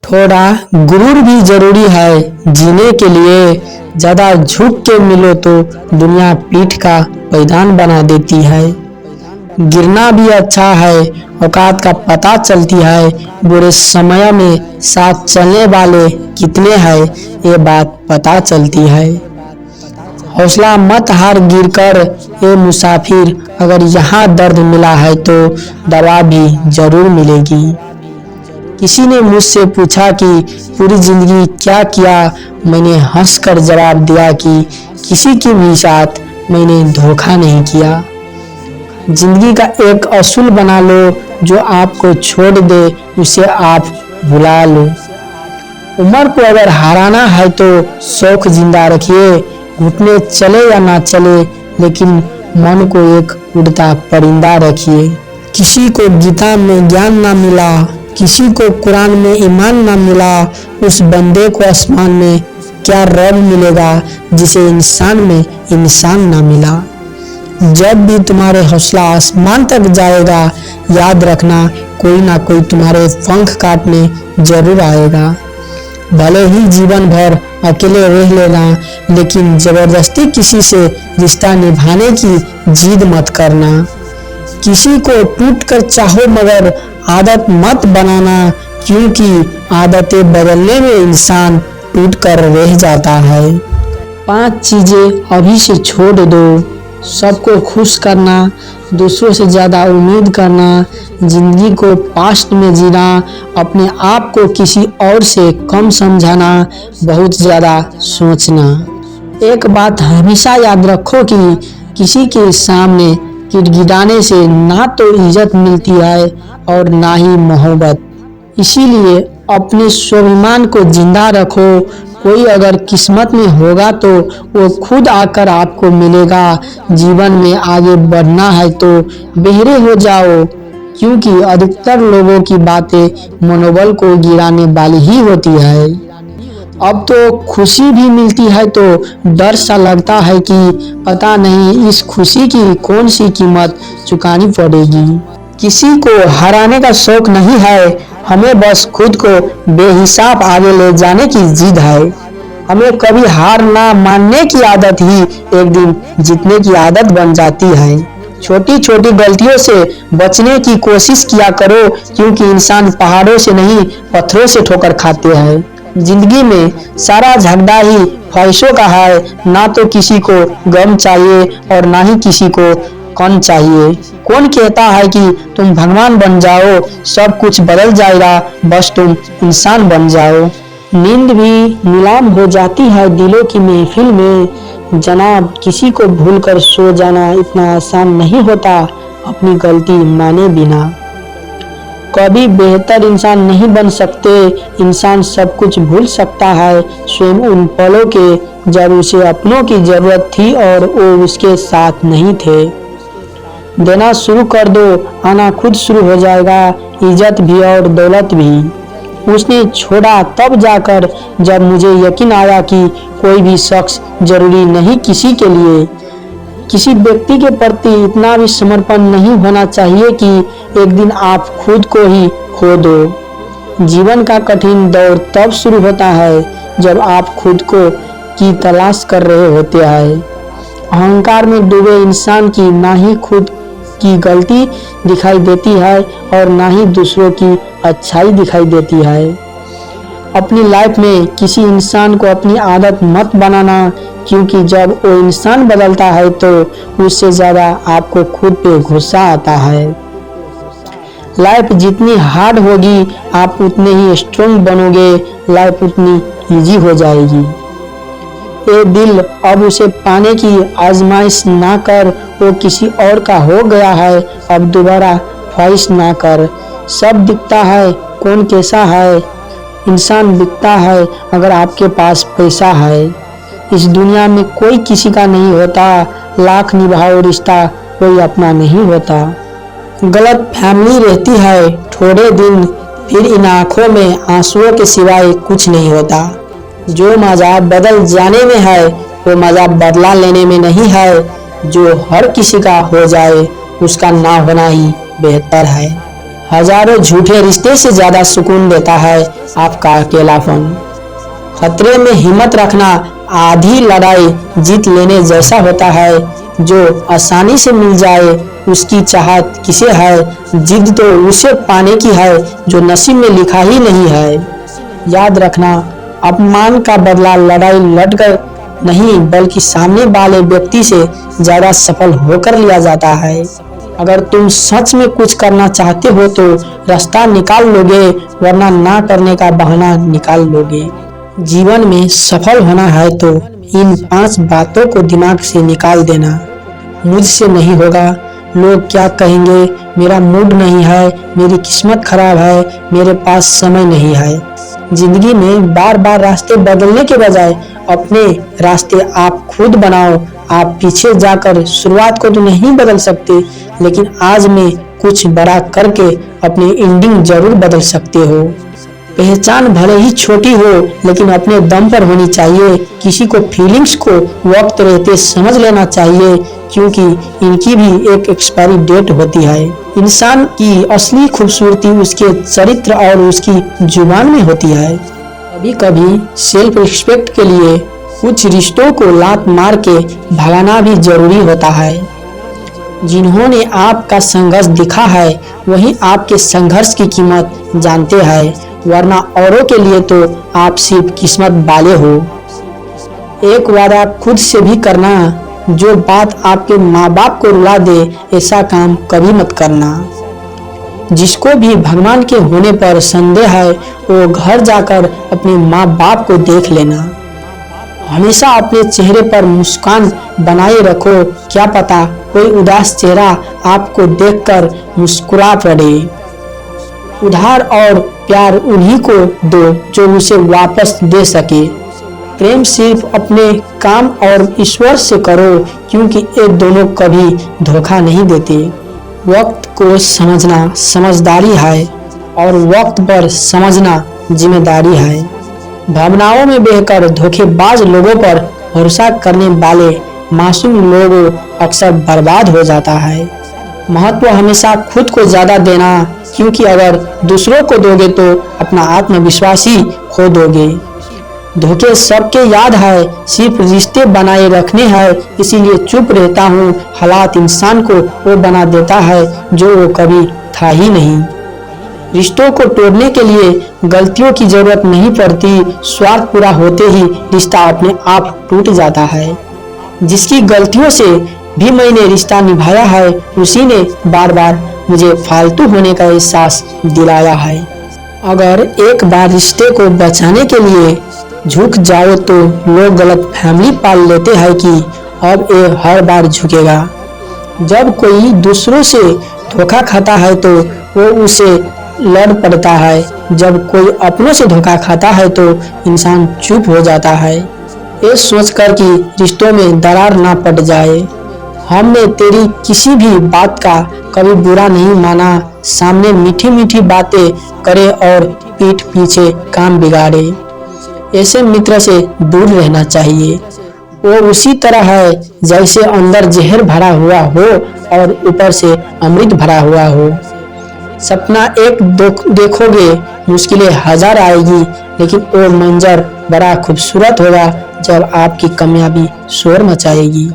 थोड़ा गुरूर भी जरूरी है जीने के लिए। ज्यादा झुक के मिलो तो दुनिया पीठ का पैदान बना देती है। गिरना भी अच्छा है, औकात का पता चलती है। बुरे समय में साथ चलने वाले कितने हैं ये बात पता चलती है। हौसला मत हार गिरकर ए मुसाफिर, अगर यहाँ दर्द मिला है तो दवा भी जरूर मिलेगी। किसी ने मुझसे पूछा कि पूरी जिंदगी क्या किया। मैंने हंसकर जवाब दिया कि किसी के भी साथ मैंने धोखा नहीं किया। जिंदगी का एक असूल बना लो, जो आपको छोड़ दे उसे आप भुला लो। उम्र को अगर हराना है तो शौक जिंदा रखिए। घुटने चले या ना चले, लेकिन मन को एक उड़ता परिंदा रखिए। किसी को गीता में ज्ञान ना मिला, किसी को कुरान में ईमान ना मिला, उस बंदे को आसमान में क्या रब मिलेगा जिसे इंसान में इंसान ना मिला। जब भी तुम्हारे हौसला आसमान तक जाएगा, याद रखना कोई ना कोई तुम्हारे पंख काटने जरूर आएगा। भले ही जीवन भर अकेले रह लेना, लेकिन जबरदस्ती किसी से रिश्ता निभाने की जिद मत करना। किसी को टूट कर चाहो मगर आदत मत बनाना, क्योंकि आदतें बदलने में इंसान टूट कर रह जाता है। 5 चीजें अभी से छोड़ दो। सबको खुश करना, दूसरों से ज़्यादा उम्मीद करना, जिंदगी को पास्ट में जीना, अपने आप को किसी और से कम समझाना, बहुत ज़्यादा सोचना। एक बात हमेशा याद रखो कि किसी के सामने गिड़गिड़ाने से ना तो इज्जत मिलती है और ना ही मोहब्बत। इसीलिए अपने स्वाभिमान को जिंदा रखो। कोई अगर किस्मत में होगा तो वो खुद आकर आपको मिलेगा। जीवन में आगे बढ़ना है तो बहरे हो जाओ, क्योंकि अधिकतर लोगों की बातें मनोबल को गिराने वाली ही होती है। अब तो खुशी भी मिलती है तो डर सा लगता है कि पता नहीं इस खुशी की कौन सी कीमत चुकानी पड़ेगी। किसी को हराने का शौक नहीं है, हमें बस खुद को बेहिसाब आगे ले जाने की जिद है। हमें कभी हार ना मानने की आदत ही एक दिन जीतने की आदत बन जाती है। छोटी छोटी गलतियों से बचने की कोशिश किया करो, क्योंकि इंसान पहाड़ों से नहीं पत्थरों से ठोकर खाते हैं। जिंदगी में सारा झगड़ा ही ख्वाहिशों का है। ना तो किसी को गम चाहिए और ना ही किसी को कौन चाहिए। कौन कहता है कि तुम भगवान बन जाओ, सब कुछ बदल जाएगा, बस तुम इंसान बन जाओ। नींद भी नीलाम हो जाती है दिलों की महफिल में। जनाब, किसी को भूलकर सो जाना इतना आसान नहीं होता अपनी गलती माने बिना। कभी बेहतर इंसान नहीं बन सकते। इंसान सब कुछ भूल सकता है, स्वयं उन पलों के जब उसे अपनों की जरूरत थी और वो उसके साथ नहीं थे। देना शुरू कर दो, आना खुद शुरू हो जाएगा, इज्जत भी और दौलत भी। उसने छोड़ा तब जाकर जब मुझे यकीन आया कि कोई भी शख्स जरूरी नहीं किसी के लिए। किसी व्यक्ति के प्रति इतना भी समर्पण नहीं होना चाहिए कि एक दिन आप खुद को ही खो दो। जीवन का कठिन दौर तब शुरू होता है जब आप खुद को की तलाश कर रहे होते हैं। अहंकार में डूबे इंसान की ना ही खुद की गलती दिखाई देती है और ना ही दूसरों की अच्छाई दिखाई देती है। अपनी लाइफ में किसी इंसान को अपनी आदत मत बनाना, क्योंकि जब वो इंसान बदलता है तो उससे ज़्यादा आपको खुद पे गुस्सा आता है। लाइफ जितनी हार्ड होगी आप उतने ही स्ट्रॉन्ग बनोगे, लाइफ उतनी इजी हो जाएगी। ये दिल अब उसे पाने की आजमाइश ना कर, वो किसी और का हो गया है, अब दोबारा ख्वाहिश ना कर। सब दिखता है कौन कैसा है, इंसान बिकता है अगर आपके पास पैसा है। इस दुनिया में कोई किसी का नहीं होता, लाख निभाओ रिश्ता कोई अपना नहीं होता। गलत फैमिली रहती है थोड़े दिन, फिर इन आँखों में आंसुओं के सिवाय कुछ नहीं होता। जो मजा बदल जाने में है वो मजा बदला लेने में नहीं है। जो हर किसी का हो जाए उसका ना होना ही बेहतर है। हजारों झूठे रिश्ते से ज्यादा सुकून देता है आपका अकेलापन। खतरे में हिम्मत रखना आधी लड़ाई जीत लेने जैसा होता है। जो आसानी से मिल जाए उसकी चाहत किसे है, जिद तो उसे पाने की है जो नसीब में लिखा ही नहीं है। याद रखना, अपमान का बदला लड़ाई लड़कर नहीं बल्कि सामने वाले व्यक्ति से ज्यादा सफल होकर लिया जाता है। अगर तुम सच में कुछ करना चाहते हो तो रास्ता निकाल लोगे, वरना ना करने का बहाना निकाल लोगे। जीवन में सफल होना है तो इन 5 बातों को दिमाग से निकाल देना। मुझसे नहीं होगा, लोग क्या कहेंगे, मेरा मूड नहीं है, मेरी किस्मत खराब है, मेरे पास समय नहीं है। जिंदगी में बार बार रास्ते बदलने के बजाय अपने रास्ते आप खुद बनाओ। आप पीछे जाकर शुरुआत को तो नहीं बदल सकते, लेकिन आज में कुछ बड़ा करके अपनी एंडिंग जरूर बदल सकते हो। पहचान भले ही छोटी हो लेकिन अपने दम पर होनी चाहिए। किसी को फीलिंग्स को वक्त रहते समझ लेना चाहिए, क्योंकि इनकी भी एक एक्सपायरी डेट होती है। इंसान की असली खूबसूरती उसके चरित्र और उसकी जुबान में होती है। कभी कभी सेल्फ रिस्पेक्ट के लिए कुछ रिश्तों को लात मार के भगाना भी जरूरी होता है। जिन्होंने आपका संघर्ष दिखा है वही आपके संघर्ष की कीमत जानते हैं, वरना औरों के लिए तो आप सिर्फ किस्मत वाले हो। एक वादा खुद से भी करना, जो बात आपके माँ बाप को रुला दे ऐसा काम कभी मत करना। जिसको भी भगवान के होने पर संदेह है वो घर जाकर अपने माँ बाप को देख लेना। हमेशा अपने चेहरे पर मुस्कान बनाए रखो, क्या पता कोई उदास चेहरा आपको देखकर मुस्कुरा पड़े। उधार और प्यार उन्हीं को दो जो उसे वापस दे सके। प्रेम सिर्फ अपने काम और ईश्वर से करो, क्योंकि ये दोनों कभी धोखा नहीं देते। वक्त को समझना समझदारी है और वक्त पर समझना जिम्मेदारी है। भावनाओं में बहकर धोखेबाज लोगों पर भरोसा करने वाले मासूम लोगों अक्सर बर्बाद हो जाता है। महत्व हमेशा खुद को ज्यादा देना, क्योंकि अगर दूसरों को दोगे तो अपना आत्मविश्वास ही खो दोगे। धोखे सबके याद है, सिर्फ रिश्ते बनाए रखने हैं, इसीलिए चुप रहता हूँ। हालात इंसान को वो बना देता है जो वो कभी था ही नहीं। रिश्तों को तोड़ने के लिए गलतियों की जरूरत नहीं पड़ती, स्वार्थ पूरा होते ही रिश्ता अपने आप टूट जाता है। जिसकी गलतियों से भी मैंने रिश्ता निभाया है उसी ने बार बार मुझे फालतू होने का एहसास दिलाया है। अगर एक बार रिश्ते को बचाने के लिए झुक जाओ तो लोग गलत फैमिली पाल लेते हैं कि अब ये हर बार झुकेगा। जब कोई दूसरों से धोखा खाता है तो वो उसे लड़ पड़ता है, जब कोई अपनों से धोखा खाता है तो इंसान चुप हो जाता है, ये सोचकर कि रिश्तों में दरार ना पड़ जाए। हमने तेरी किसी भी बात का कभी बुरा नहीं माना, सामने मीठी मीठी बातें करे और पीठ पीछे काम बिगाड़े। ऐसे मित्र से दूर रहना चाहिए। वो उसी तरह है जैसे अंदर जहर भरा हुआ हो और ऊपर से अमृत भरा हुआ हो। सपना एक देखोगे, मुश्किलें 1000 आएगी, लेकिन वो मंजर बड़ा खूबसूरत होगा जब आपकी कामयाबी शोर मचाएगी।